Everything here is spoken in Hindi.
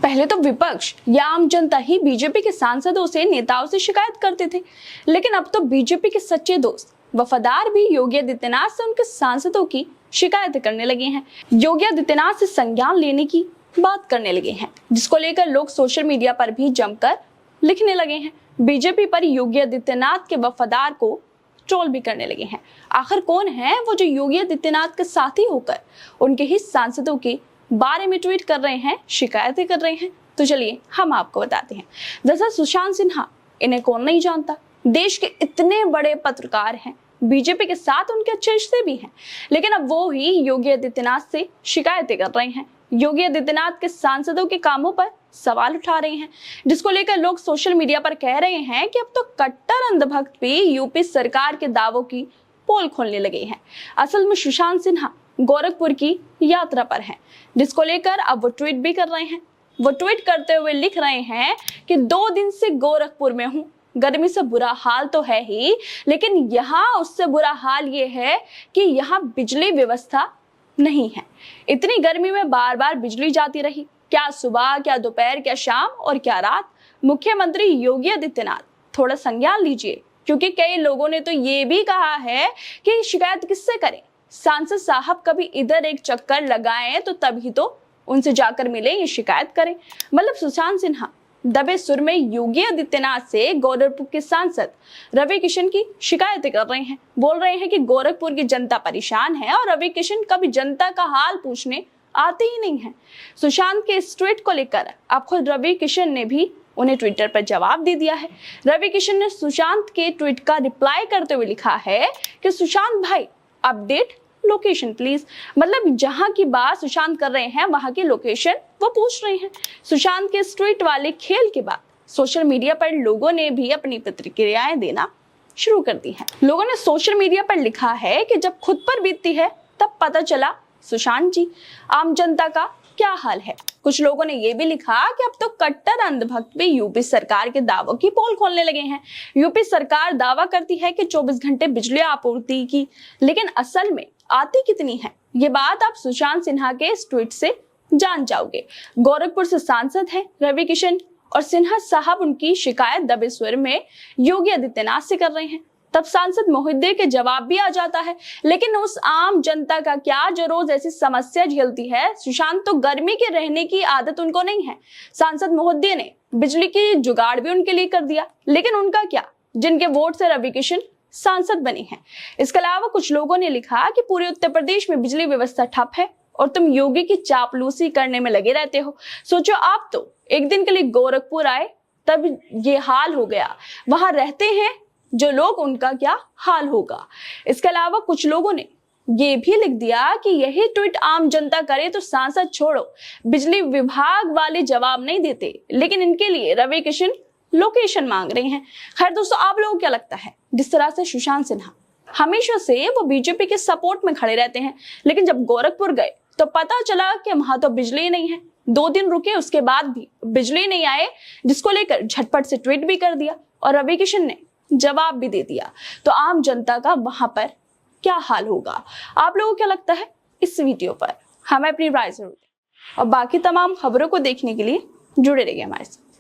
पहले तो विपक्ष या आम जनता ही बीजेपी के सांसदों से, नेताओं से शिकायत करते थे, लेकिन अब तो बीजेपी के सच्चे दोस्त, वफादार भी योगी आदित्यनाथ से उनके सांसदों की शिकायत करने लगे हैं। योगी आदित्यनाथ से संज्ञान लेने की बात करने लगे हैं, जिसको लेकर लोग सोशल मीडिया पर भी जमकर लिखने लगे हैं। बीजेपी पर योगी आदित्यनाथ के वफादार को ट्रोल भी करने लगे हैं। आखिर कौन है वो जो योगी आदित्यनाथ के साथी होकर उनके ही सांसदों के बारे में ट्वीट कर रहे हैं, शिकायतें कर रहे हैं? तो चलिए हम आपको बताते हैं। दरअसल सुशांत सिन्हा, इन्हें कौन नहीं जानता, देश के इतने बड़े पत्रकार हैं, बीजेपी के साथ उनके अच्छे रिश्ते भी हैं, लेकिन अब वो ही योगी आदित्यनाथ से शिकायतें कर रहे हैं। योगी आदित्यनाथ के सांसदों के कामों पर सवाल उठा रहे हैं, जिसको लेकर लोग सोशल मीडिया पर कह रहे हैं कि अब तो कट्टर अंधभक्त भी यूपी सरकार के दावों की पोल खोलने लगे हैं। असल में सुशांत सिन्हा गोरखपुर की यात्रा पर हैं, जिसको लेकर अब वो ट्वीट भी कर रहे हैं। वो ट्वीट करते हुए लिख रहे हैं कि 2 दिन से गोरखपुर में हूँ, गर्मी से बुरा हाल तो है ही, लेकिन यहाँ उससे बुरा हाल ये है कि यहाँ बिजली व्यवस्था नहीं है। इतनी गर्मी में बार बार बिजली जाती रही, क्या सुबह, क्या दोपहर, क्या शाम और क्या रात। मुख्यमंत्री योगी आदित्यनाथ थोड़ा संज्ञान लीजिए, क्योंकि कई लोगों ने तो ये भी कहा है कि शिकायत किससे करें, सांसद साहब कभी इधर एक चक्कर लगाएं तो तभी तो उनसे जाकर मिले, ये शिकायत करें। मतलब सुशांत सिन्हा दबे सुर में योगी आदित्यनाथ से गोरखपुर के सांसद रवि किशन की शिकायतें कर रहे हैं। बोल रहे हैं कि गोरखपुर की जनता परेशान है और रवि किशन कभी जनता का हाल पूछने आते ही नहीं है। सुशांत के इस ट्वीट को लेकर अब खुद रवि किशन ने भी उन्हें ट्विटर पर जवाब दे दिया है। रवि किशन ने सुशांत के ट्वीट का रिप्लाई करते हुए लिखा है कि सुशांत भाई, अपडेट लोकेशन प्लीज। मतलब जहां की बात सुशांत कर रहे हैं वहां की लोकेशन वो पूछ रहे हैं। सुशांत के इस ट्वीट वाले खेल के बाद सोशल मीडिया पर लोगों ने भी अपनी प्रतिक्रियाएं देना शुरू कर दी हैं। लोगों ने सोशल मीडिया पर लिखा है कि जब खुद पर बीतती है तब पता चला सुशांत जी, आम जनता का क्या हाल है। कुछ लोगों ने यह भी लिखा कि अब तो कट्टर अंधभक्त भी यूपी सरकार के दावों की पोल खोलने लगे हैं। यूपी सरकार दावा करती है कि 24 घंटे बिजली आपूर्ति की, लेकिन असल में आती कितनी है, ये बात आप सुशांत सिन्हा के इस ट्वीट से जान जाओगे। गोरखपुर से सांसद हैं रवि किशन और सिन्हा साहब उनकी शिकायत दबे स्वर में योगी आदित्यनाथ से कर रहे हैं। तब सांसद महोदय के जवाब भी आ जाता है, लेकिन उस आम जनता का क्या जो रोज ऐसी समस्या झेलती है। सुशांत तो गर्मी के रहने की आदत उनको नहीं है। सांसद महोदय ने बिजली की जुगाड़ भी उनके लिए कर दिया, लेकिन उनका क्या, जिनके वोट से रवि किशन सांसद बने हैं। इसके अलावा कुछ लोगों ने लिखा कि पूरे उत्तर प्रदेश में बिजली व्यवस्था ठप है और तुम योगी की चापलूसी करने में लगे रहते हो। सोचो आप तो एक दिन के लिए गोरखपुर आए तब ये हाल हो गया, वहां रहते हैं जो लोग, उनका क्या हाल होगा। इसके अलावा कुछ लोगों ने ये भी लिख दिया कि यही ट्वीट आम जनता करे तो सांसद छोड़ो, बिजली विभाग वाले जवाब नहीं देते, लेकिन इनके लिए रवि किशन लोकेशन मांग रहे हैं। खैर दोस्तों, आप लोगों को क्या लगता है? जिस तरह से सुशांत सिन्हा हमेशा से वो बीजेपी के सपोर्ट में खड़े रहते हैं, लेकिन जब गोरखपुर गए तो पता चला कि वहां तो बिजली नहीं है। 2 दिन रुके, उसके बाद भी बिजली नहीं आए, जिसको लेकर झटपट से ट्वीट भी कर दिया और रवि किशन ने जवाब भी दे दिया। तो आम जनता का वहां पर क्या हाल होगा? आप लोगों को क्या लगता है? इस वीडियो पर हमें अपनी राय जरूर दें और बाकी तमाम खबरों को देखने के लिए जुड़े रहिए हमारे साथ।